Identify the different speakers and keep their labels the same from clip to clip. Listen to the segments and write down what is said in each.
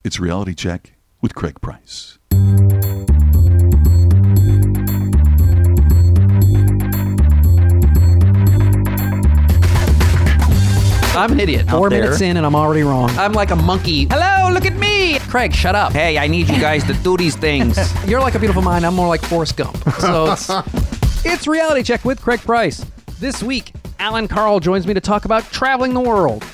Speaker 1: It's Reality Check with Craig Price.
Speaker 2: I'm an idiot.
Speaker 3: 4 minutes in and I'm already wrong.
Speaker 2: I'm like a monkey. Hello, look at me. Craig, shut up.
Speaker 3: Hey, I need you guys to do these things.
Speaker 2: You're like a beautiful mind. I'm more like Forrest Gump. So it's Reality Check with Craig Price. This week, Allan Karl joins me to talk about traveling the world.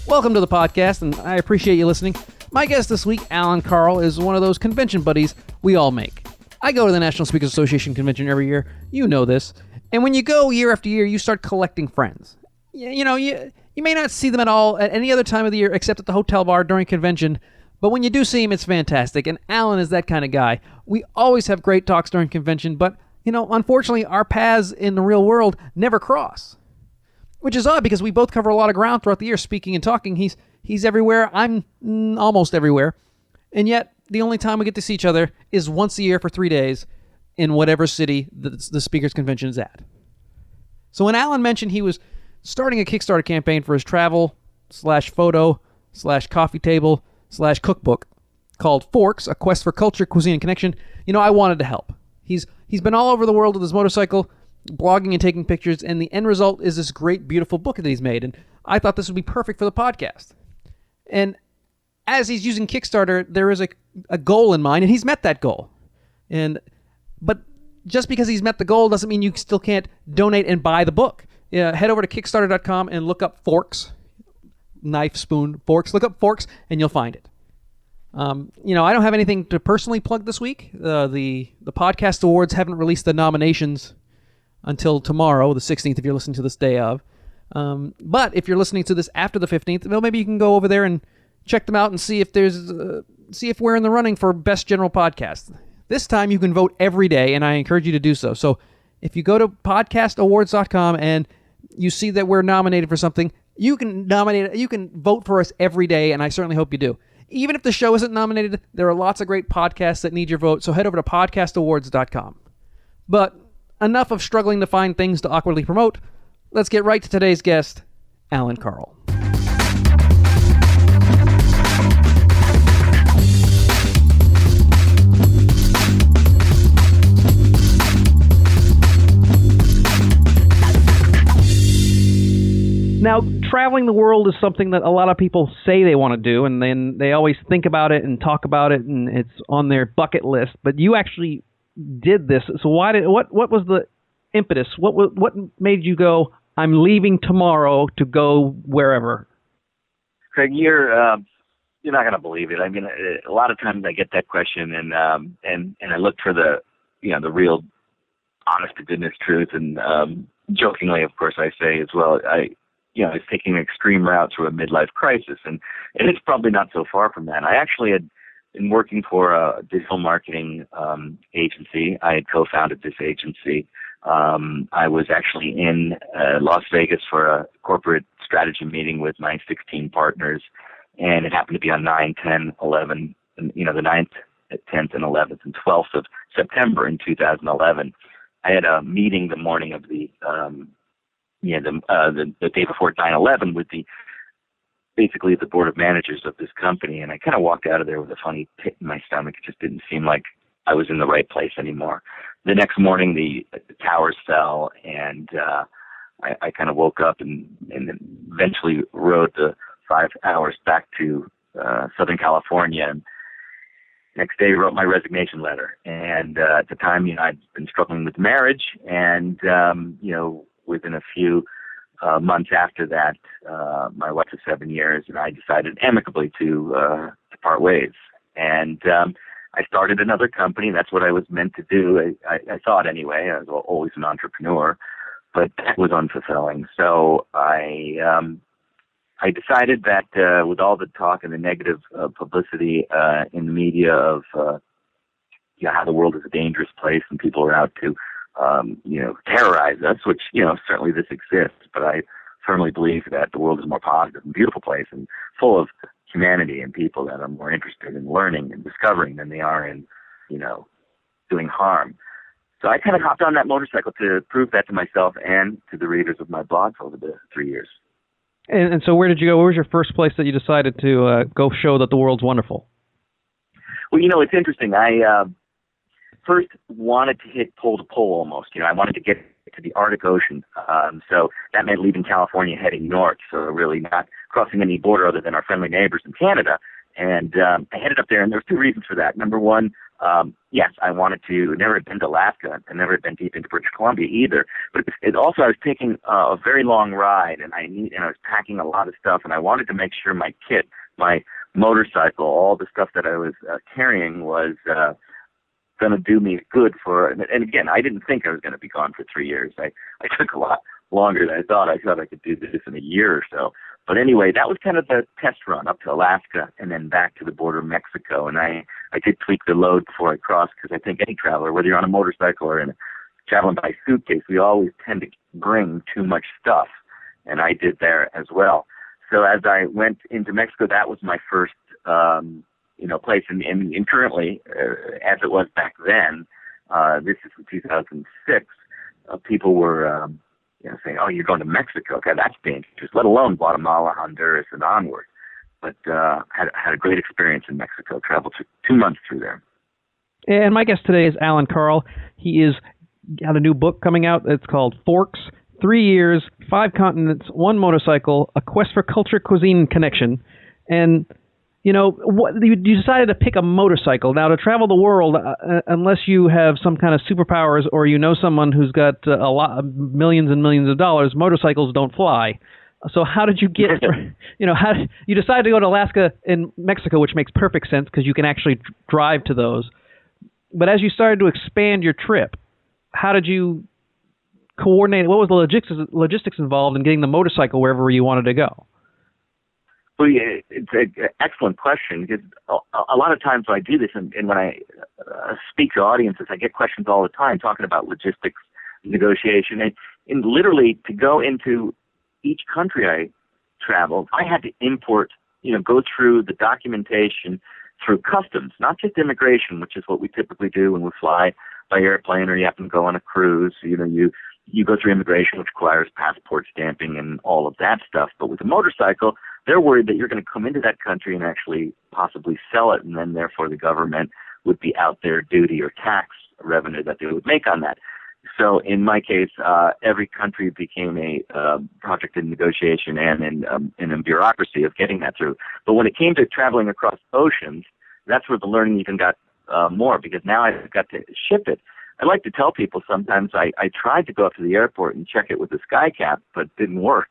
Speaker 2: Welcome to the podcast, and I appreciate you listening. My guest this week, Allan Karl, is one of those convention buddies we all make. I go to the National Speakers Association convention every year. You know this. And when you go year after year, you start collecting friends. You may not see them at all at any other time of the year except at the hotel bar during convention, but when you do see him, it's fantastic, and Allan is that kind of guy. We always have great talks during convention, but, unfortunately, our paths in the real world never cross, which is odd because we both cover a lot of ground throughout the year, speaking and talking. He's everywhere. I'm almost everywhere, and yet the only time we get to see each other is once a year for 3 days in whatever city the Speakers Convention is at. So when Allan mentioned he was starting a Kickstarter campaign for his travel/photo/coffee table/cookbook called Forks, A Quest for Culture, Cuisine, and Connection, I wanted to help. He's been all over the world with his motorcycle, blogging and taking pictures, and the end result is this great, beautiful book that he's made, and I thought this would be perfect for the podcast. And as he's using Kickstarter, there is a goal in mind, and he's met that goal. But just because he's met the goal doesn't mean you still can't donate and buy the book. Head over to Kickstarter.com and look up Forks, knife, spoon, forks. Look up Forks, and you'll find it. I don't have anything to personally plug this week. The podcast awards haven't released the nominations until tomorrow, the 16th, if you're listening to this day of. But if you're listening to this after the 15th, well, maybe you can go over there and check them out and see if we're in the running for Best General Podcast. This time you can vote every day, and I encourage you to do so. So if you go to podcastawards.com and you see that we're nominated for something, you can vote for us every day, and I certainly hope you do. Even if the show isn't nominated, there are lots of great podcasts that need your vote, so head over to podcastawards.com. But enough of struggling to find things to awkwardly promote. Let's get right to today's guest, Allan Karl. Now, traveling the world is something that a lot of people say they want to do, and then they always think about it and talk about it, and it's on their bucket list. But you actually did this. So what was the impetus? What made you go, I'm leaving tomorrow to go wherever?
Speaker 4: Craig, you're not going to believe it. I mean, a lot of times I get that question, and I look for the real honest to goodness truth, and jokingly, of course, I say as well, I was taking an extreme route through a midlife crisis, and it's probably not so far from that. I actually had been working for a digital marketing agency. I had co-founded this agency. I was actually in Las Vegas for a corporate strategy meeting with my 16 partners, and it happened to be on 9, 10, 11, and, the 9th, 10th, and 11th, and 12th of September in 2011. I had a meeting the morning of the day before 9/11 with basically the board of managers of this company, and I kind of walked out of there with a funny pit in my stomach. It just didn't seem like I was in the right place anymore. The next morning, the towers fell, and I kind of woke up and eventually rode the 5 hours back to Southern California, and next day wrote my resignation letter. And at the time, I'd been struggling with marriage, and within a few months after that, my wife of 7 years and I decided amicably to part ways. And I started another company. That's what I was meant to do. I thought anyway. I was always an entrepreneur, but that was unfulfilling. So I decided that with all the talk and the negative publicity in the media of how the world is a dangerous place and people are out to terrorize us, which, certainly this exists, but I firmly believe that the world is a more positive and beautiful place and full of humanity and people that are more interested in learning and discovering than they are in, doing harm. So I kind of hopped on that motorcycle to prove that to myself and to the readers of my blogs over the 3 years.
Speaker 2: And so where did you go? Where was your first place that you decided to go show that the world's wonderful?
Speaker 4: Well, you know, it's interesting. I first wanted to hit pole to pole almost. You know, I wanted to get to the Arctic Ocean. So that meant leaving California, heading north. So really not crossing any border other than our friendly neighbors in Canada. And I headed up there, and there were two reasons for that. Number one, yes, I wanted to. Never had been to Alaska, and never had been deep into British Columbia either. But it also, I was taking a very long ride, and I was packing a lot of stuff, and I wanted to make sure my kit, my motorcycle, all the stuff that I was carrying was going to do me good for. And again, I didn't think I was going to be gone for 3 years. I took a lot longer than I thought. I thought I could do this in a year or so. But anyway, that was kind of the test run up to Alaska and then back to the border of Mexico. And I did tweak the load before I crossed, because I think any traveler, whether you're on a motorcycle or traveling by suitcase, we always tend to bring too much stuff. And I did there as well. So as I went into Mexico, that was my first, place. And currently, as it was back then, this is 2006, people were, saying, "Oh, you're going to Mexico? Okay, that's dangerous." Let alone Guatemala, Honduras, and onward. But had a great experience in Mexico. Traveled 2 months through there.
Speaker 2: And my guest today is Allan Karl. He is got a new book coming out. It's called Forks: 3 Years, 5 Continents, 1 Motorcycle: A Quest for Culture, Cuisine, and Connection. And you decided to pick a motorcycle. Now, to travel the world, unless you have some kind of superpowers or you know someone who's got a lot of millions and millions of dollars, motorcycles don't fly. So how did you get, you decided to go to Alaska and Mexico, which makes perfect sense because you can actually drive to those. But as you started to expand your trip, how did you coordinate? What was the logistics involved in getting the motorcycle wherever you wanted to go?
Speaker 4: Well, yeah, it's an excellent question, because a lot of times when I do this and when I speak to audiences, I get questions all the time talking about logistics, negotiation, and literally to go into each country I traveled, I had to import, go through the documentation through customs, not just immigration, which is what we typically do when we fly by airplane or you happen to go on a cruise. You go through immigration, which requires passport stamping and all of that stuff. But with a motorcycle, they're worried that you're going to come into that country and actually possibly sell it, and then therefore the government would be out their duty or tax revenue that they would make on that. So in my case, every country became a project in negotiation and in a bureaucracy of getting that through. But when it came to traveling across oceans, that's where the learning even got more, because now I've got to ship it. I like to tell people sometimes I tried to go up to the airport and check it with the sky cap, but it didn't work.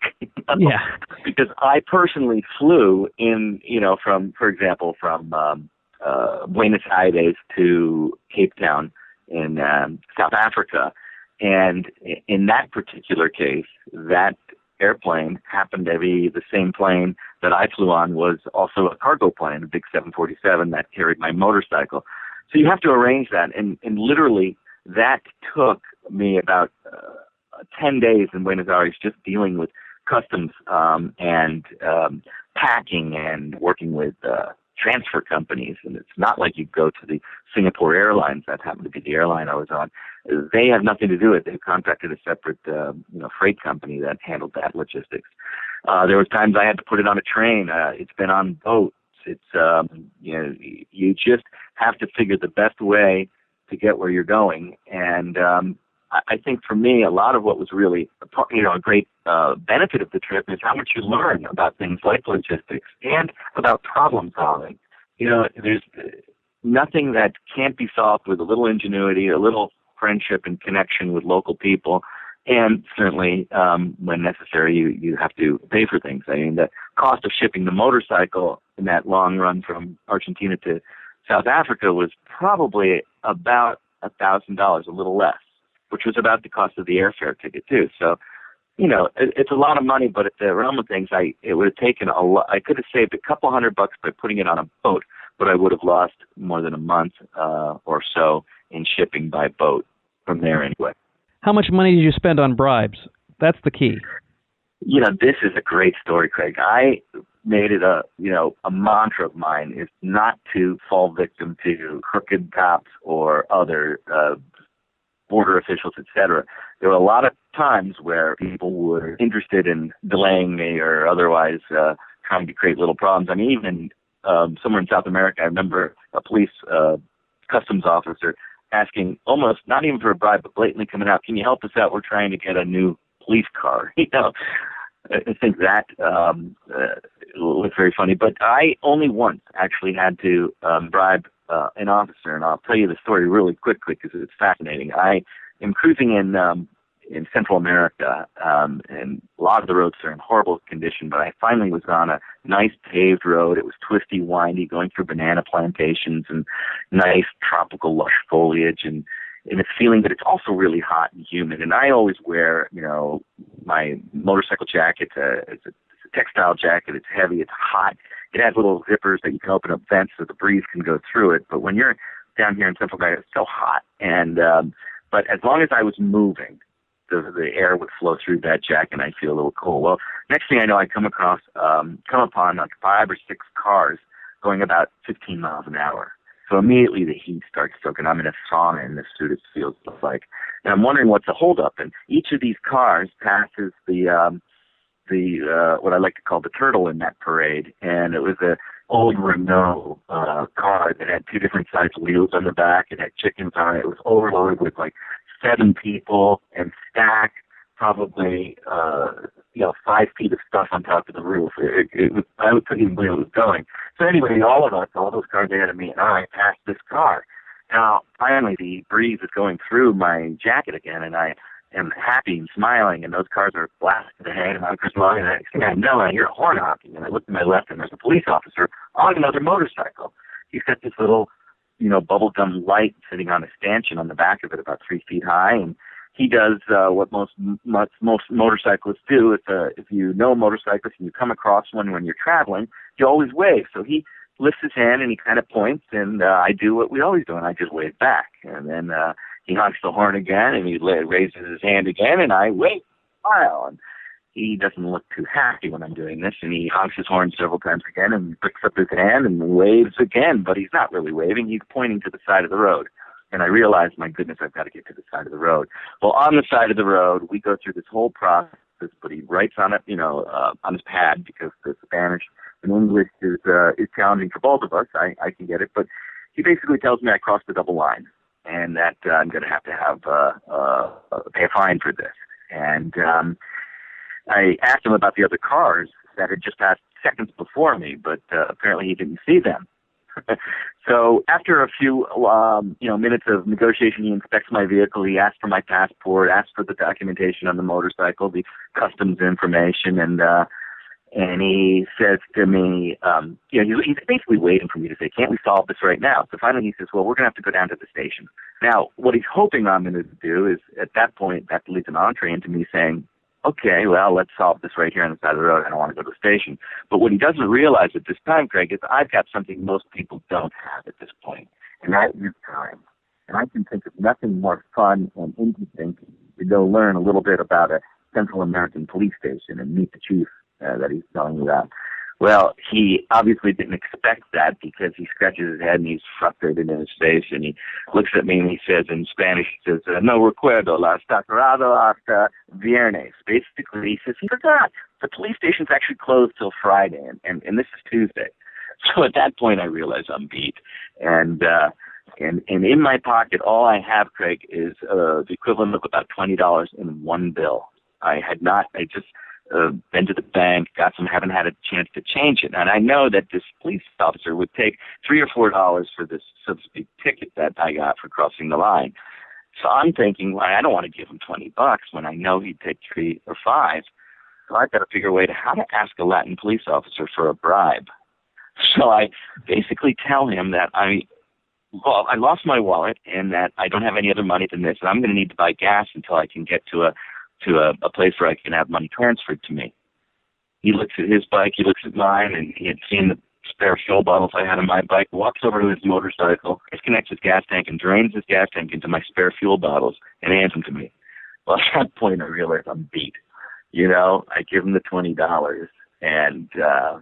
Speaker 2: Yeah.
Speaker 4: Because I personally flew in, from Buenos Aires to Cape Town in South Africa. And in that particular case, that airplane happened to be the same plane that I flew on, was also a cargo plane, a big 747 that carried my motorcycle. So you have to arrange that. And literally, that took me about 10 days in Buenos Aires, just dealing with customs and packing and working with transfer companies. And it's not like you go to the Singapore Airlines. That happened to be the airline I was on. They have nothing to do with it. They contracted a separate freight company that handled that logistics. There were times I had to put it on a train. It's been on boats. It's you just have to figure the best way to get where you're going. And I think for me, a lot of what was really a great benefit of the trip is how much you learn about things like logistics and about problem solving. There's nothing that can't be solved with a little ingenuity, a little friendship and connection with local people. And certainly, when necessary, you have to pay for things. I mean, the cost of shipping the motorcycle in that long run from Argentina to South Africa was probably about $1,000, a little less, which was about the cost of the airfare ticket too. So, it's a lot of money, but at the realm of things, it would have taken a lot. I could have saved a couple $100 by putting it on a boat, but I would have lost more than a month or so in shipping by boat from there anyway.
Speaker 2: How much money did you spend on bribes? That's the key.
Speaker 4: This is a great story, Craig. I made it a mantra of mine is not to fall victim to crooked cops or other border officials, etc. There were a lot of times where people were interested in delaying me or otherwise trying to create little problems. I mean, even somewhere in South America, I remember a police customs officer asking, almost not even for a bribe, but blatantly coming out, "Can you help us out? We're trying to get a new police car." You know, I think that was very funny. But I only once actually had to bribe an officer, and I'll tell you the story really quickly because it's fascinating. I am cruising in Central America, and a lot of the roads are in horrible condition, but I finally was on a nice paved road. It was twisty, windy, going through banana plantations and nice tropical lush foliage, and it's feeling that it's also really hot and humid. And I always wear, you know, my motorcycle jacket. It's a textile jacket. It's heavy. It's hot. It has little zippers that you can open up vents so the breeze can go through it. But when you're down here in Central America, it's so hot. And but as long as I was moving, the air would flow through that jacket, and I feel a little cool. Well, next thing I know, I come upon like 5 or 6 cars going about 15 miles an hour. So immediately the heat starts soaking. I'm in a sauna in this suit, it feels like. And I'm wondering what's the holdup. And each of these cars passes the what I like to call the turtle in that parade. And it was a old Renault car that had 2 different sized wheels on the back. It had chickens on it. It was overloaded with like 7 people and stacked probably 5 feet of stuff on top of the roof. I couldn't even believe it was going. So anyway, all those cars ahead of me, and I passed this car. Now, finally, the breeze is going through my jacket again, and I am happy and smiling, and those cars are blasting ahead, and I'm just smiling, and next thing I know, I hear a horn honking, and I look to my left, and there's a police officer on another motorcycle. He's got this little, bubblegum light sitting on a stanchion on the back of it about 3 feet high, and he does what most motorcyclists do. If you know a motorcyclist and you come across one when you're traveling, you always wave. So he lifts his hand and he kind of points, and I do what we always do, and I just wave back. And then he honks the horn again, and he raises his hand again, and I wave, smile. And he doesn't look too happy when I'm doing this, and he honks his horn several times again and picks up his hand and waves again, but he's not really waving. He's pointing to the side of the road. And I realized, my goodness, I've got to get to the side of the road. Well, on the side of the road, we go through this whole process, but he writes on it, on his pad, because the Spanish and English is challenging for both of us. I can get it, but he basically tells me I crossed the double line, and that I'm going to have pay a fine for this. And I asked him about the other cars that had just passed seconds before me, but apparently he didn't see them. So after a few minutes of negotiation, he inspects my vehicle. He asks for my passport, asks for the documentation on the motorcycle, the customs information, and he says to me, he's basically waiting for me to say, "Can't we solve this right now?" So finally he says, "Well, we're going to have to go down to the station." Now, what he's hoping I'm going to do is, at that point, that leads an entree into me saying, "Okay, well, let's solve this right here on the side of the road. I don't want to go to the station." But what he doesn't realize at this time, Craig, is I've got something most people don't have at this point, and that is time. And I can think of nothing more fun and interesting to go learn a little bit about a Central American police station and meet the chief that he's telling me about. Well, he obviously didn't expect that, because he scratches his head and he's frustrated in his face, and he looks at me and he says in Spanish, he says, "No recuerdo, la cerrado hasta viernes." Basically, he says he forgot. The police station's actually closed till Friday, and this is Tuesday. So at that point, I realize I'm beat. And in my pocket, all I have, Craig, is the equivalent of about $20 in one bill. I just been to the bank, haven't had a chance to change it. And I know that this police officer would take $3 or $4 for this, so to speak, ticket that I got for crossing the line. So I'm thinking, well, I don't want to give him $20 when I know he'd take 3 or 5. So I've got to figure a way to how to ask a Latin police officer for a bribe. So I basically tell him that I lost my wallet and that I don't have any other money than this, and I'm going to need to buy gas until I can get to a place where I can have money transferred to me. He looks at his bike, he looks at mine, and he had seen the spare fuel bottles I had on my bike, walks over to his motorcycle, disconnects his gas tank, and drains his gas tank into my spare fuel bottles and hands them to me. Well, at that point, I realized I'm beat. I give him the $20, and...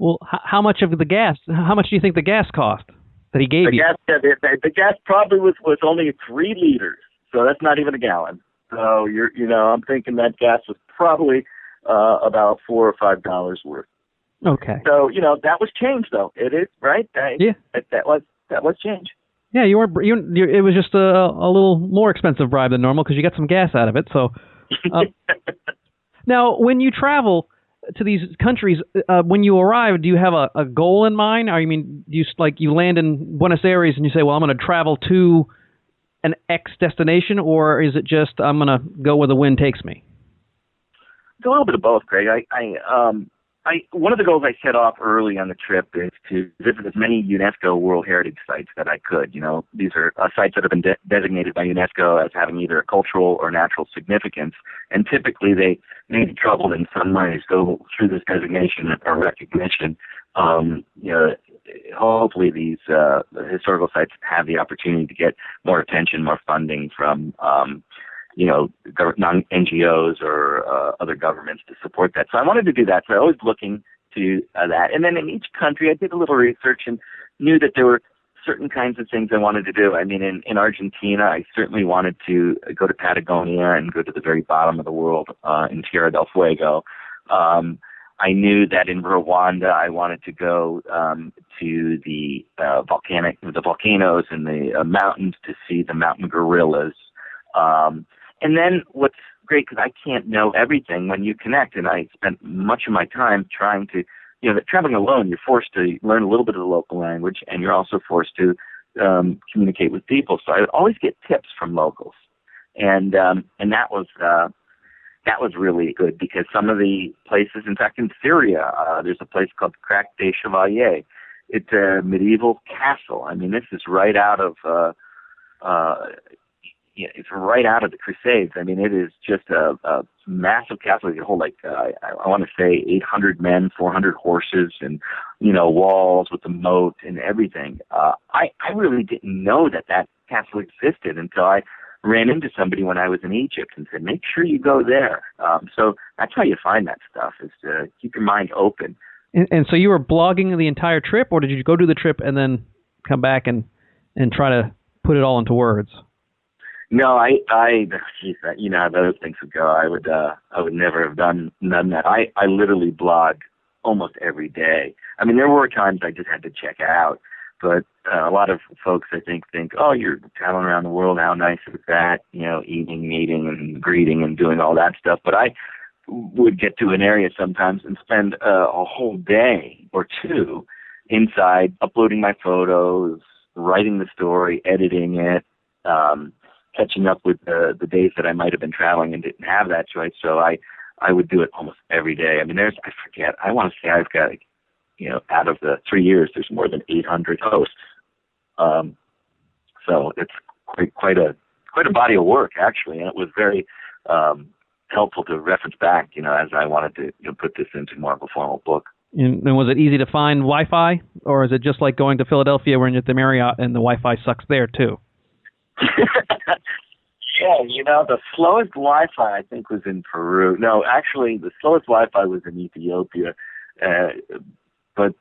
Speaker 2: Well, how much of the gas, how much do you think the gas cost that he gave you?
Speaker 4: The gas probably was only 3 liters. So that's not even a gallon. So I'm thinking that gas was probably about $4 or $5 worth.
Speaker 2: Okay.
Speaker 4: So that was change, though. It is right.
Speaker 2: Yeah.
Speaker 4: That was change.
Speaker 2: Yeah, you weren't. It was just a little more expensive bribe than normal because you got some gas out of it. So, now when you travel to these countries, when you arrive, do you have a goal in mind? Or, do you land in Buenos Aires and you say, well, I'm going to travel to an X destination, or is it just I'm going to go where the wind takes me?
Speaker 4: It's a little bit of both, Craig. One of the goals I set off early on the trip is to visit as many UNESCO World Heritage Sites that I could. These are sites that have been designated by UNESCO as having either a cultural or natural significance, and typically they may be troubled in some ways. So through this designation or recognition, hopefully these historical sites have the opportunity to get more attention, more funding from non-NGOs or other governments to support that. So I wanted to do that. So I was looking to that. And then in each country, I did a little research and knew that there were certain kinds of things I wanted to do. In Argentina, I certainly wanted to go to Patagonia and go to the very bottom of the world in Tierra del Fuego. I knew that in Rwanda, I wanted to go to the volcanoes and the mountains to see the mountain gorillas. And then what's great, because I can't know everything when you connect, and I spent much of my time trying to, traveling alone, you're forced to learn a little bit of the local language, and you're also forced to communicate with people. So I would always get tips from locals, and that was really good, because some of the places, in fact, in Syria, there's a place called Crac des Chevaliers. It's a medieval castle. This is right out of it's right out of the Crusades. It is just a massive castle. You hold I want to say 800 men, 400 horses, and walls with a moat and everything. I really didn't know that castle existed until I ran into somebody when I was in Egypt and said, make sure you go there. So that's how you find that stuff, is to keep your mind open.
Speaker 2: And so you were blogging the entire trip, or did you go do the trip and then come back and try to put it all into words?
Speaker 4: No, geez, how those things would go. I would never have done that. I literally blog almost every day. There were times I just had to check out, but a lot of folks, I think, oh, you're traveling around the world. How nice is that? Eating, meeting, and greeting, and doing all that stuff. But I would get to an area sometimes and spend a whole day or two inside, uploading my photos, writing the story, editing it, catching up with the days that I might have been traveling and didn't have that choice. So I would do it almost every day. I forget, I want to say I've got, out of the 3 years, there's more than 800 posts. So it's quite a body of work, actually. And it was very helpful to reference back, as I wanted to put this into more of a formal book.
Speaker 2: And was it easy to find Wi-Fi, or is it just like going to Philadelphia where you're at the Marriott and the Wi-Fi sucks there too?
Speaker 4: Yeah, the slowest Wi-Fi I think was in Peru. No, actually, the slowest Wi-Fi was in Ethiopia. But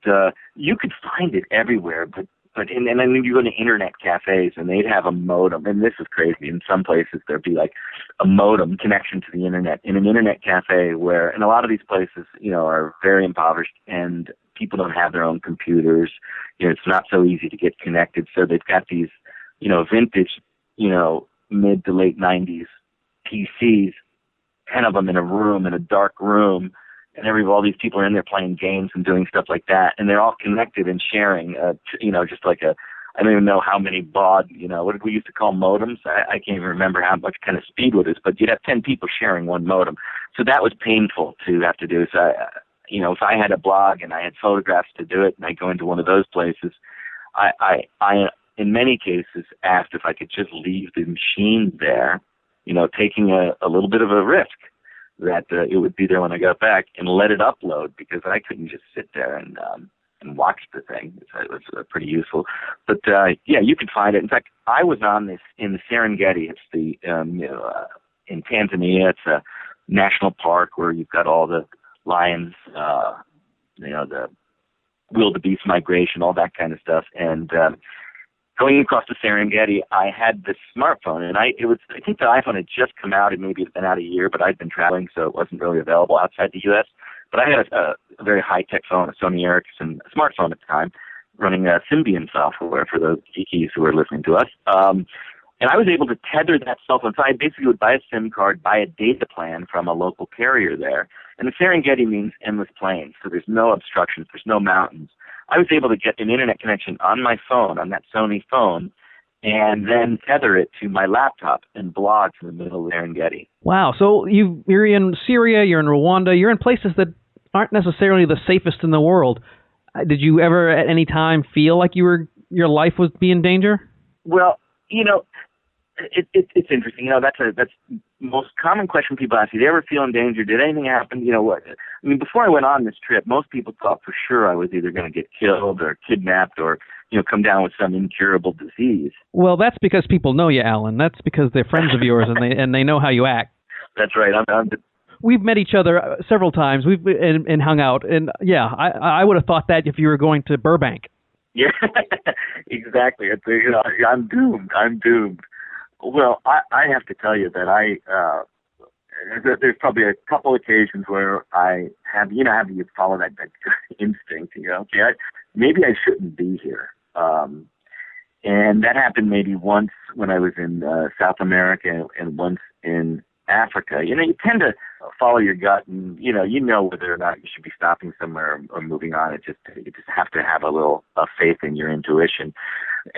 Speaker 4: you could find it everywhere. But and then you go to internet cafes and they'd have a modem. And this is crazy. In some places there'd be like a modem connection to the internet in an internet cafe, where, and a lot of these places, are very impoverished and people don't have their own computers. It's not so easy to get connected. So they've got these, vintage, mid to late 90s PCs, 10 of them in a dark room, and all these people are in there playing games and doing stuff like that, and they're all connected and sharing, just like I don't even know how many baud, what did we used to call modems? I can't even remember how much kind of speed it is, but you'd have 10 people sharing one modem. So that was painful to have to do. So, if I had a blog and I had photographs to do it, and I go into one of those places, I in many cases asked if I could just leave the machine there, taking a little bit of a risk that it would be there when I got back, and let it upload, because I couldn't just sit there and watch the thing. It was pretty useful. But you could find it. In fact, I was on this in the Serengeti. It's the in Tanzania. It's a national park where you've got all the lions, the wildebeest migration, all that kind of stuff. And going across the Serengeti, I had this smartphone, and I think the iPhone had just come out, and maybe it's been out a year, but I'd been traveling, so it wasn't really available outside the U.S. But I had a very high-tech phone, a Sony Ericsson smartphone at the time, running Symbian software for those geekies who are listening to us. And I was able to tether that cell phone. So I basically would buy a SIM card, buy a data plan from a local carrier there. And the Serengeti means endless plains, so there's no obstructions, there's no mountains. I was able to get an internet connection on my phone, on that Sony phone, and then tether it to my laptop and blog from the middle of the Serengeti.
Speaker 2: Wow. So you're in Syria, you're in Rwanda, you're in places that aren't necessarily the safest in the world. Did you ever at any time feel like your life was be in danger?
Speaker 4: Well, it's interesting. That's the most common question people ask. Did you ever feel in danger? Did anything happen? What? I mean, before I went on this trip, most people thought for sure I was either going to get killed or kidnapped or, come down with some incurable disease.
Speaker 2: Well, that's because people know you, Allan. That's because they're friends of yours and they know how you act.
Speaker 4: That's right.
Speaker 2: We've met each other several times. We've and hung out, and yeah, I would have thought that if you were going to Burbank.
Speaker 4: Yeah, exactly. I'm doomed. Well, I have to tell you that there's probably a couple occasions where I have, how do you follow that instinct? Maybe I shouldn't be here. And that happened maybe once when I was in South America and once in Africa. You tend to follow your gut, and you know whether or not you should be stopping somewhere or moving on. You just have to have a little faith in your intuition.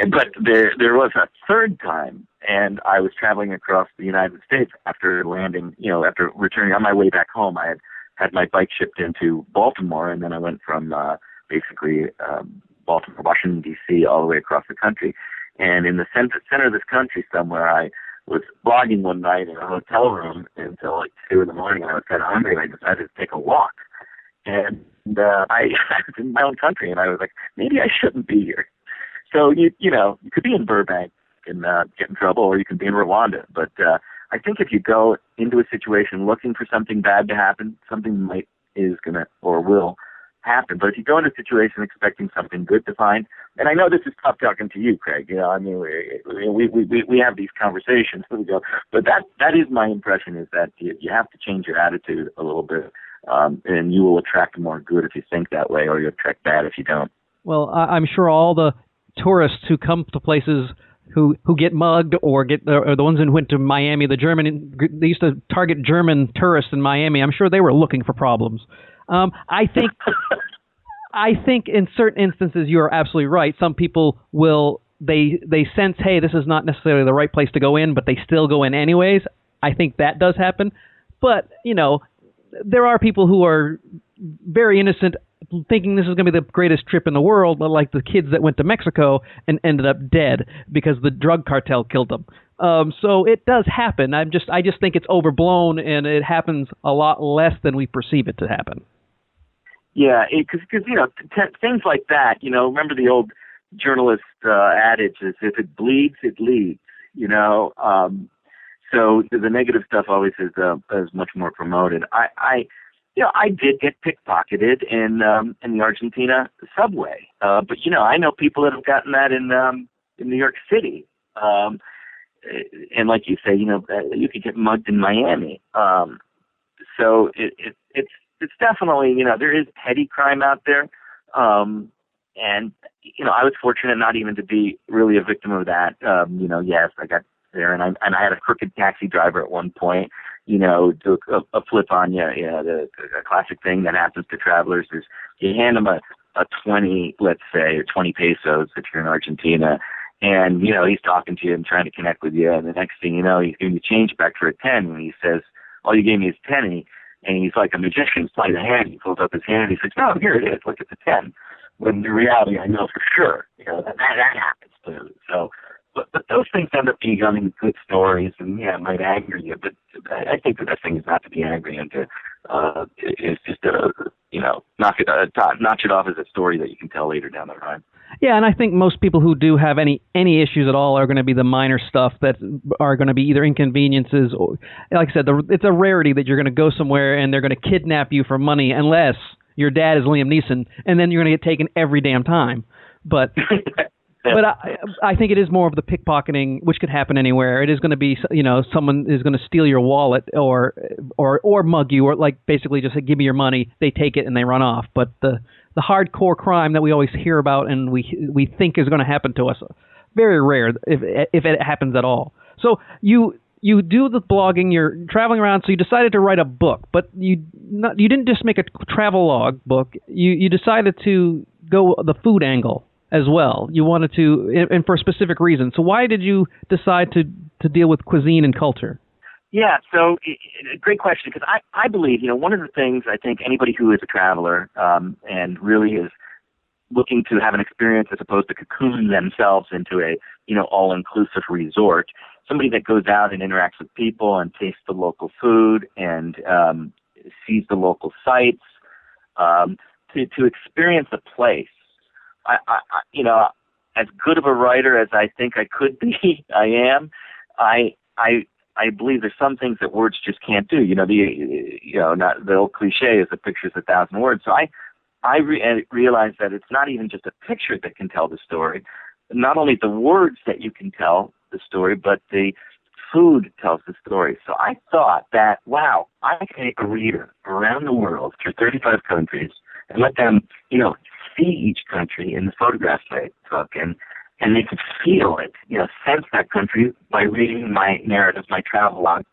Speaker 4: But there was a third time, and I was traveling across the United States after landing. After returning on my way back home, I had my bike shipped into Baltimore, and then I went from basically Baltimore, Washington D.C. all the way across the country. And in the center of this country somewhere, I was blogging one night in a hotel room until like 2 in the morning, and I was kind of hungry, and I decided to take a walk. And I was in my own country, and I was like, maybe I shouldn't be here. So you could be in Burbank and get in trouble, or you can be in Rwanda. But I think if you go into a situation looking for something bad to happen, something is gonna or will happen. But if you go into a situation expecting something good to find, and I know this is tough talking to you, Craig. We have these conversations. But that is my impression, is that you have to change your attitude a little bit, and you will attract more good if you think that way, or you attract bad if you don't.
Speaker 2: Well, I'm sure all the tourists who come to places who get mugged or the ones who went to Miami, they used to target German tourists in Miami. I'm sure they were looking for problems. I think in certain instances you are absolutely right. Some people they sense, hey, this is not necessarily the right place to go in, but they still go in anyways. I think that does happen. But, there are people who are very innocent, thinking this is going to be the greatest trip in the world, like the kids that went to Mexico and ended up dead because the drug cartel killed them. So it does happen. I just think it's overblown, and it happens a lot less than we perceive it to happen.
Speaker 4: Yeah, because things like that. Remember the old journalist adage is, if it bleeds, it leads. So the negative stuff always is much more promoted. I did get pickpocketed in the Argentina subway, but I know people that have gotten that in New York City, and like you say, you could get mugged in Miami. So it's definitely, there is petty crime out there, and I was fortunate not even to be really a victim of that. Yes, I got there, and I had a crooked taxi driver at one point, do a flip on you, the classic thing that happens to travelers is you hand them a 20, let's say, or 20 pesos if you're in Argentina, and, he's talking to you and trying to connect with you, and the next thing you know, he's giving you change back for a 10, and he says, all you gave me is 10, and he's like a magician, sleight of hand. He pulls up his hand, and he says, no, here it is, look, it's a 10. When in reality, I know for sure, that happens too. So, but those things end up becoming good stories, and it might anger you. But I think the best thing is not to be angry, and is just to notch it off as a story that you can tell later down the line.
Speaker 2: Yeah, and I think most people who do have any issues at all are going to be the minor stuff that are going to be either inconveniences or, like I said, it's a rarity that you're going to go somewhere and they're going to kidnap you for money, unless your dad is Liam Neeson, and then you're going to get taken every damn time. But But I think it is more of the pickpocketing, which could happen anywhere. It is going to be, someone is going to steal your wallet or mug you, or like basically just say, give me your money. They take it and they run off. But the hardcore crime that we always hear about and we think is going to happen to us, very rare if it happens at all. So you do the blogging, you're traveling around, so you decided to write a book, but you didn't just make a travel log book. You decided to go the food angle as well. You wanted to, and for a specific reason. So why did you decide to deal with cuisine and culture?
Speaker 4: Yeah, so great question, because I believe, one of the things I think anybody who is a traveler and really is looking to have an experience as opposed to cocoon themselves into a, all-inclusive resort, somebody that goes out and interacts with people and tastes the local food and sees the local sights, to experience a place. I as good of a writer as I think I could be, I am. I believe there's some things that words just can't do. Not the old cliche is a picture's 1,000 words. So I realized that it's not even just a picture that can tell the story. Not only the words that you can tell the story, but the food tells the story. So I thought that, wow, I can take a reader around the world through 35 countries and let them, see each country in the photographs I took, and they could feel it, sense that country by reading my narrative, my travel log,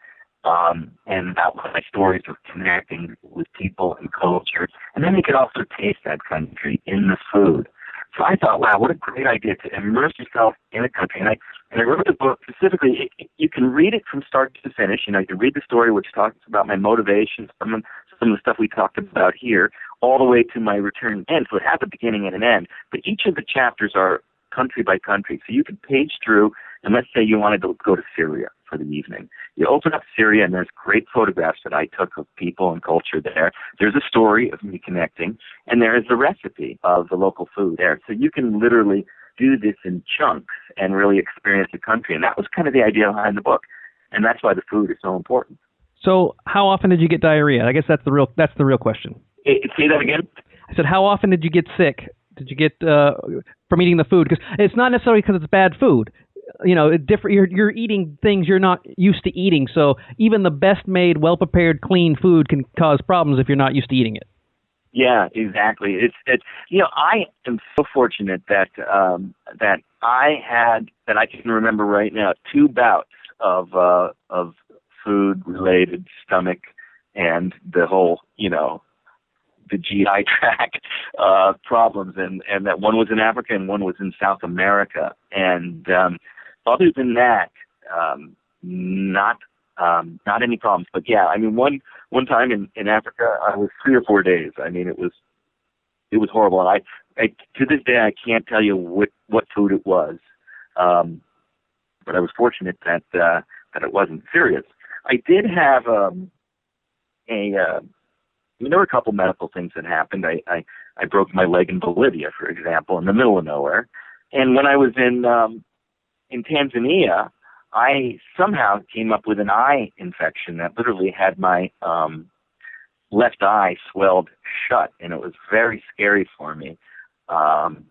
Speaker 4: and about my stories of connecting with people and culture. And then they could also taste that country in the food. So I thought, wow, what a great idea to immerse yourself in a country. And I wrote the book specifically. You can read it from start to finish. You can read the story, which talks about my motivations, some of the stuff we talked about here, all the way to my return end. So it has a beginning and an end. But each of the chapters are country by country. So you could page through, and let's say you wanted to go to Syria for the evening. You open up Syria, and there's great photographs that I took of people and culture there. There's a story of me connecting, and there is a recipe of the local food there. So you can literally do this in chunks and really experience the country. And that was kind of the idea behind the book. And that's why the food is so important.
Speaker 2: So how often did you get diarrhea? I guess that's the real question.
Speaker 4: Say that again?
Speaker 2: I said, how often did you get sick? Did you get from eating the food? Because it's not necessarily because it's bad food. You're eating things you're not used to eating. So even the best made, well prepared, clean food can cause problems if you're not used to eating it.
Speaker 4: Yeah, exactly. It's I am so fortunate that I can remember right now 2 bouts of food related stomach and the whole the GI tract problems, and that one was in Africa and one was in South America. And other than that, not any problems. But yeah, I mean, one time in Africa, I was 3 or 4 days. I mean, it was horrible. And I to this day I can't tell you what food it was, but I was fortunate that it wasn't serious. I did have there were a couple medical things that happened. I broke my leg in Bolivia, for example, in the middle of nowhere. And when I was in Tanzania, I somehow came up with an eye infection that literally had my left eye swelled shut, and it was very scary for me. And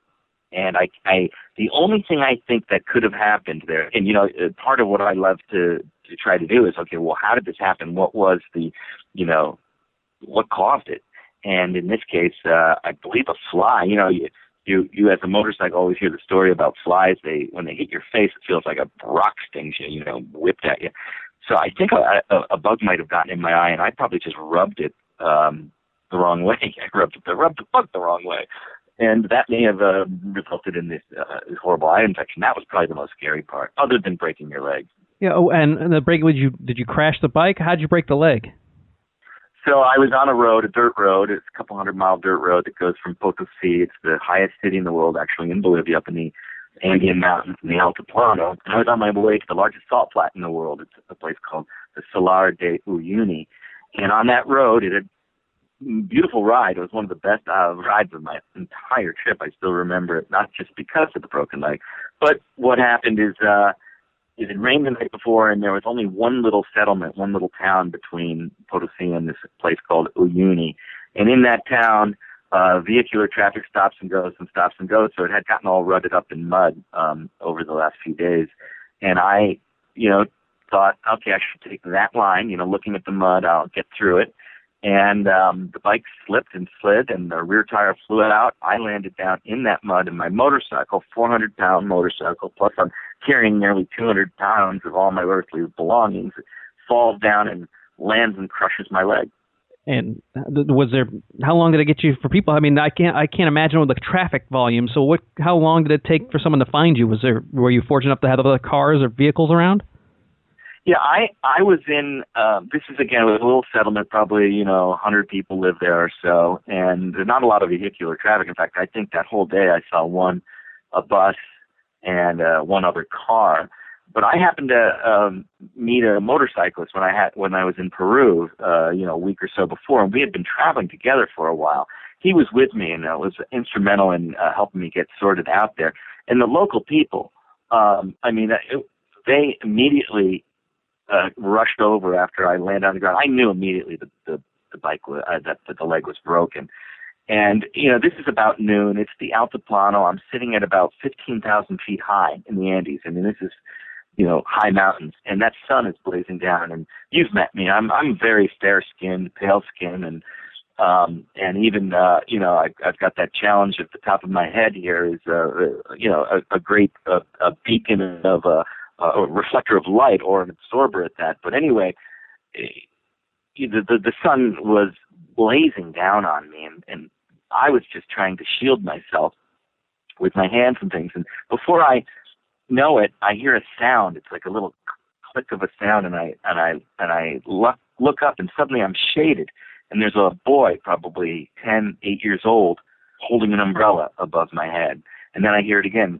Speaker 4: the only thing I think that could have happened there, and part of what I love to try to do is, okay, well, how did this happen? What was the, what caused it? And in this case, I believe a fly. You as a motorcycle always hear the story about flies. When they hit your face, it feels like a rock stings you, whipped at you. So I think a bug might have gotten in my eye, and I probably just rubbed it the wrong way. I rubbed the bug the wrong way, and that may have resulted in this horrible eye infection. That was probably the most scary part, other than breaking your leg.
Speaker 2: Yeah. Oh, and the break. Did you crash the bike? How'd you break the leg?
Speaker 4: So I was on a dirt road. It's a couple 100-mile dirt road that goes from Potosi. It's the highest city in the world, actually, in Bolivia, up in the Andean Mountains in the Altiplano. And I was on my way to the largest salt flat in the world. It's a place called the Salar de Uyuni. And on that road, it had a beautiful ride. It was one of the best rides of my entire trip. I still remember it, not just because of the broken leg. But what happened is it had rained the night before, and there was only one little settlement, one little town between Potosi and this place called Uyuni. And in that town, vehicular traffic stops and goes and stops and goes. So it had gotten all rutted up in mud over the last few days. And I, thought, okay, I should take that line. Looking at the mud, I'll get through it. And the bike slipped and slid, and the rear tire flew out. I landed down in that mud, and my motorcycle, 400-pound motorcycle, plus I'm carrying nearly 200 pounds of all my earthly belongings, falls down and lands and crushes my leg.
Speaker 2: And how long did it get you for people? I mean, I can't imagine with the traffic volume. So how long did it take for someone to find you? Were you fortunate enough to have other cars or vehicles around?
Speaker 4: Yeah, I was in, this is again a little settlement, probably, 100 people live there or so, and there's not a lot of vehicular traffic. In fact, I think that whole day I saw a bus and one other car. But I happened to meet a motorcyclist when I was in Peru, a week or so before, and we had been traveling together for a while. He was with me and was instrumental in helping me get sorted out there. And the local people, they immediately rushed over after I landed on the ground. I knew immediately the bike that the leg was broken. And, this is about noon. It's the Altiplano. I'm sitting at about 15,000 feet high in the Andes. I mean, this is, high mountains, and that sun is blazing down. And you've met me. I'm very fair-skinned, pale-skinned, and even, I've got that challenge at the top of my head here is, a great beacon of a reflector of light, or an absorber at that. But anyway, the sun was blazing down on me, and I was just trying to shield myself with my hands and things. And before I know it, I hear a sound. It's like a little click of a sound, and I look up, and suddenly I'm shaded, and there's a boy, probably 8 years old, holding an umbrella above my head. And then I hear it again,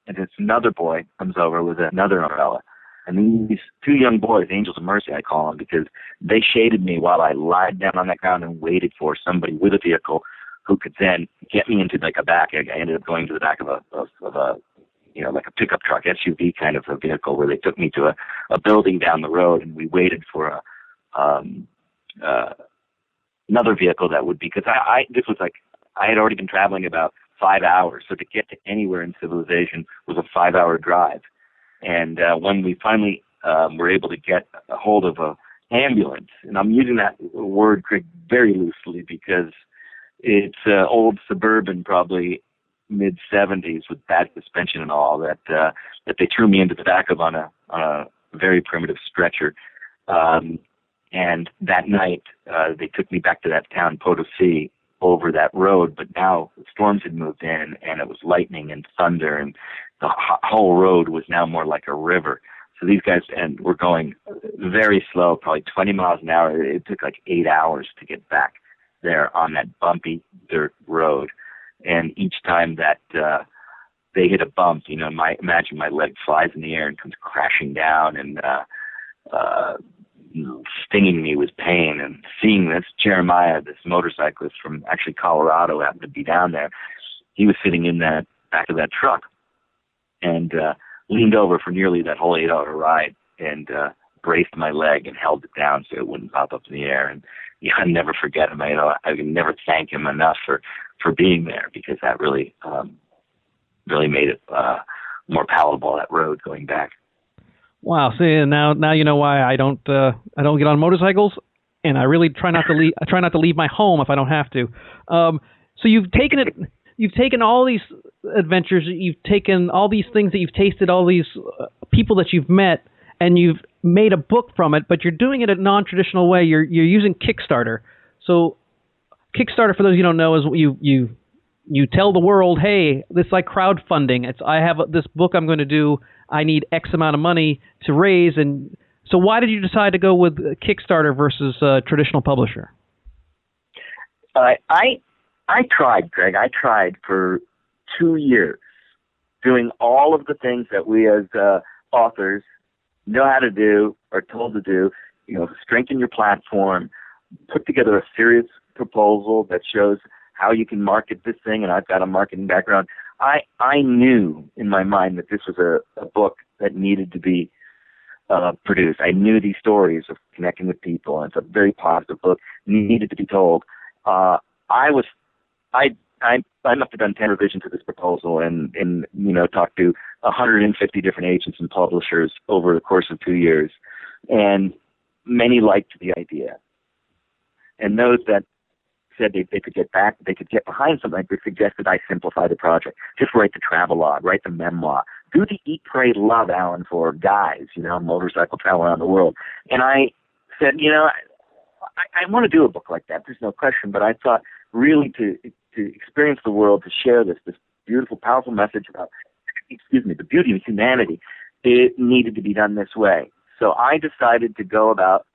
Speaker 4: and it's another boy comes over with another umbrella. And these two young boys, angels of mercy, I call them, because they shaded me while I lied down on that ground and waited for somebody with a vehicle who could then get me into like a back. I ended up going to the back of a like a pickup truck, SUV kind of a vehicle, where they took me to a building down the road, and we waited for another vehicle that would be, because this was like, I had already been traveling about 5 hours, so to get to anywhere in civilization was a 5-hour drive. And when we finally were able to get a hold of a ambulance, and I'm using that word, Craig, very loosely, because it's old suburban, probably mid-70s with bad suspension and all, that they threw me into the back of on a very primitive stretcher. And that night, they took me back to that town, Potosi, over that road, but now the storms had moved in, and it was lightning and thunder, and the whole road was now more like a river. So these guys were going very slow, probably 20 miles an hour. It took like 8 hours to get back there on that bumpy dirt road. And each time that they hit a bump, imagine my leg flies in the air and comes crashing down, and stinging me with pain. And seeing this, Jeremiah, this motorcyclist from actually Colorado, happened to be down there. He was sitting in that back of that truck and leaned over for nearly that whole 8-hour ride and braced my leg and held it down so it wouldn't pop up in the air. And I'll never forget him. I can never thank him enough for being there, because that really made it more palatable, that road going back.
Speaker 2: Wow. See, now you know why I don't get on motorcycles, and I really try not to leave my home if I don't have to. So you've taken all these adventures, you've taken all these things that you've tasted, all these people that you've met, and you've made a book from it, but you're doing it a non-traditional way. You're using Kickstarter. So Kickstarter, for those you don't know, is you tell the world, hey, this is like crowdfunding. I have this book I'm going to do. I need X amount of money to raise. And so why did you decide to go with Kickstarter versus a traditional publisher?
Speaker 4: I tried, Greg. I tried for 2 years doing all of the things that we as authors know how to do, or told to do, strengthen your platform, put together a serious proposal that shows how you can market this thing, and I've got a marketing background. I knew in my mind that this was a book that needed to be produced. I knew these stories of connecting with people, and it's a very positive book, needed to be told. I I must have done 10 revisions to this proposal and talked to 150 different agents and publishers over the course of 2 years. And many liked the idea. And those that said they could get behind something, they suggested I simplify the project. Just write the travelogue, write the memoir. Do the Eat, Pray, Love, Allan, for guys, motorcycle travel around the world. And I said, I want to do a book like that. There's no question. But I thought really to experience the world, to share this beautiful, powerful message about, the beauty of humanity, it needed to be done this way. So I decided to go about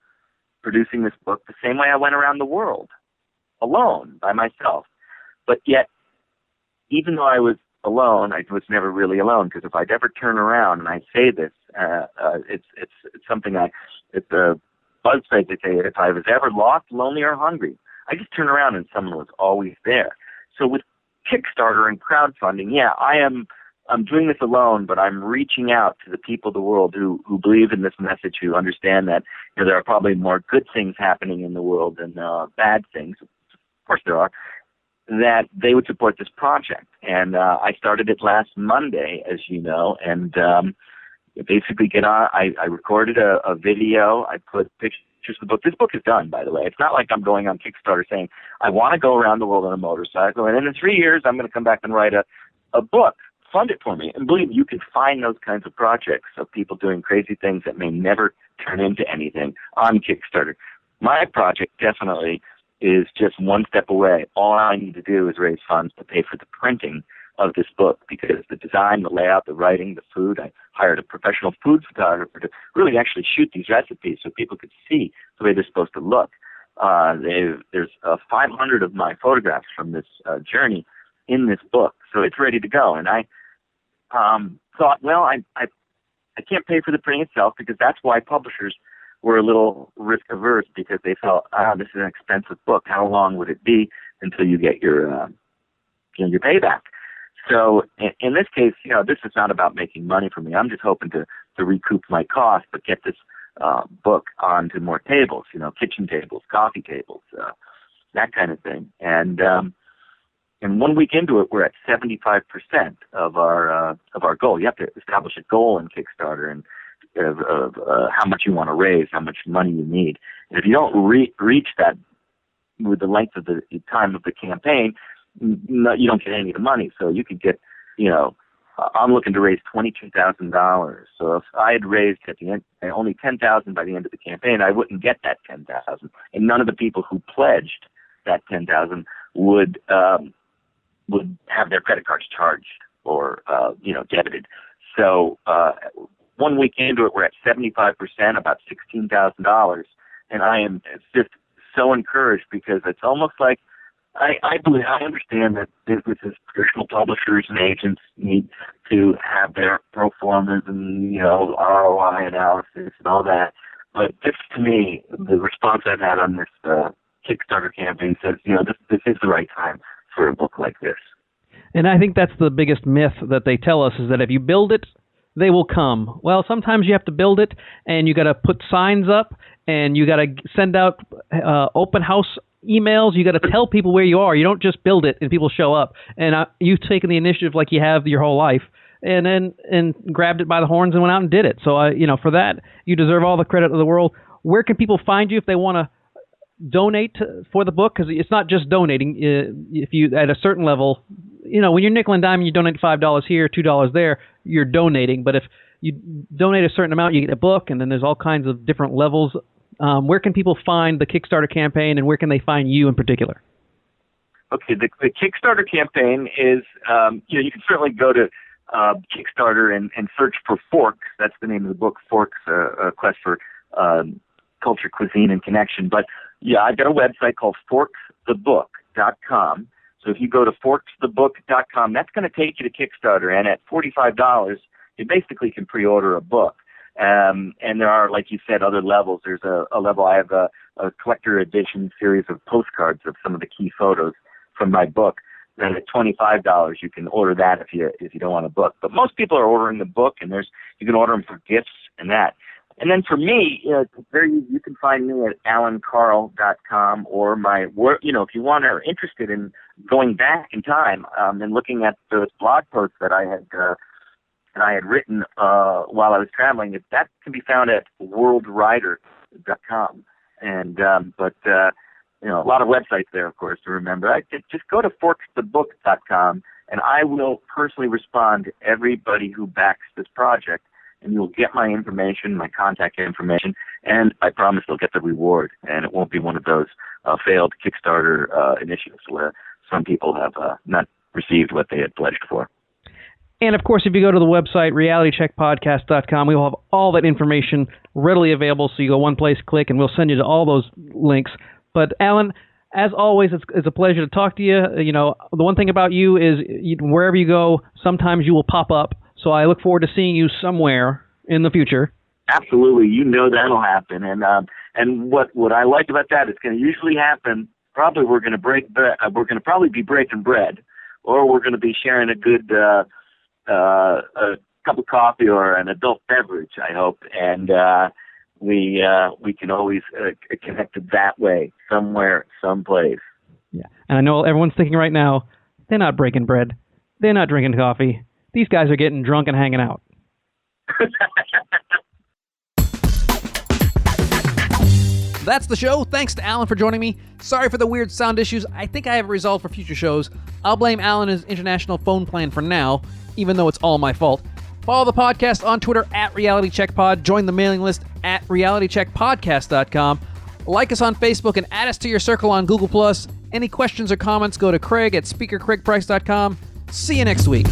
Speaker 4: producing this book the same way I went around the world, alone, by myself. But yet, even though I was alone, I was never really alone, because if I'd ever turn around, and I say this, it's something it's a buzz phrase they say, if I was ever lost, lonely, or hungry, I just turn around and someone was always there. So with Kickstarter and crowdfunding, I'm doing this alone, but I'm reaching out to the people of the world who believe in this message, who understand that there are probably more good things happening in the world than bad things. Of course there are. That they would support this project. And I started it last Monday, as you know, and basically I recorded a video. I put pictures of the book. This book is done, by the way. It's not like I'm going on Kickstarter saying, I want to go around the world on a motorcycle, and then in 3 years I'm going to come back and write a book. Fund it for me. And believe me, you can find those kinds of projects of people doing crazy things that may never turn into anything on Kickstarter. My project definitely is just one step away. All I need to do is raise funds to pay for the printing of this book, because the design, the layout, the writing, the food, I hired a professional food photographer to really actually shoot these recipes so people could see the way they're supposed to look. There's 500 of my photographs from this journey in this book, so it's ready to go. And I thought, well, I can't pay for the printing itself, because that's why publishers were a little risk averse, because they felt, this is an expensive book. How long would it be until you get your payback? So in this case, this is not about making money for me. I'm just hoping to recoup my costs, but get this book onto more tables, kitchen tables, coffee tables, that kind of thing. And 1 week into it, we're at 75% of our goal. You have to establish a goal in Kickstarter and of how much you want to raise, how much money you need. And if you don't reach that with the length of the time of the campaign, you don't get any of the money. So you could get, I'm looking to raise $22,000. So if I had raised at the end only $10,000 by the end of the campaign, I wouldn't get that $10,000, and none of the people who pledged that $10,000 would have their credit cards charged or debited. So 1 week into it, we're at 75%, about $16,000, and I am just so encouraged, because it's almost like I understand that businesses, traditional publishers and agents need to have their pro formas and ROI analysis and all that. But this, to me, the response I've had on this Kickstarter campaign says, this is the right time for a book like this.
Speaker 2: And I think that's the biggest myth that they tell us, is that if you build it, they will come. Well, sometimes you have to build it, and you got to put signs up, and you got to send out open house emails. You got to tell people where you are. You don't just build it and people show up. And you've taken the initiative like you have your whole life, and grabbed it by the horns and went out and did it. So for that, you deserve all the credit of the world. Where can people find you if they want to donate for the book? Because it's not just donating. If you at a certain level, when you're nickel and dime, you donate $5 here, $2 there, you're donating. But if you donate a certain amount, you get a book, and then there's all kinds of different levels. Where can people find the Kickstarter campaign, and where can they find you in particular?
Speaker 4: Okay, the Kickstarter campaign is, you can certainly go to Kickstarter and search for Forks. That's the name of the book, Forks, a quest for culture, cuisine, and connection. But I've got a website called forksthebook.com. So if you go to forksthebook.com, that's going to take you to Kickstarter. And at $45, you basically can pre-order a book. And there are, like you said, other levels. There's a level, I have a collector edition series of postcards of some of the key photos from my book. Then at $25, you can order that if you don't want a book. But most people are ordering the book, and you can order them for gifts and that. And then for me, you can find me at allankarl.com or if you are interested in going back in time and looking at those blog posts that I had written while I was traveling, that can be found at worldrider.com. And a lot of websites there, of course, to remember. Just go to forksthebook.com, and I will personally respond to everybody who backs this project. And you'll get my information, my contact information, and I promise they'll get the reward. And it won't be one of those failed Kickstarter initiatives where some people have not received what they had pledged for.
Speaker 2: And, of course, if you go to the website, realitycheckpodcast.com, we will have all that information readily available. So you go one place, click, and we'll send you to all those links. But, Allan, as always, it's a pleasure to talk to you. The one thing about you is wherever you go, sometimes you will pop up. So I look forward to seeing you somewhere in the future.
Speaker 4: Absolutely. That'll happen. And what I like about that, it's going to usually happen. Probably we're going to probably be breaking bread, or we're going to be sharing a good a cup of coffee or an adult beverage, I hope. And we can always connect it that way, somewhere, someplace.
Speaker 2: Yeah. And I know everyone's thinking right now, they're not breaking bread. They're not drinking coffee. These guys are getting drunk and hanging out. That's the show. Thanks to Allan for joining me. Sorry for the weird sound issues. I think I have it resolved for future shows. I'll blame Allan and his international phone plan for now, even though it's all my fault. Follow the podcast on Twitter at RealityCheckPod. Join the mailing list at realitycheckpodcast.com. Like us on Facebook and add us to your circle on Google+. Any questions or comments, go to Craig at speakercraigprice.com. See you next week.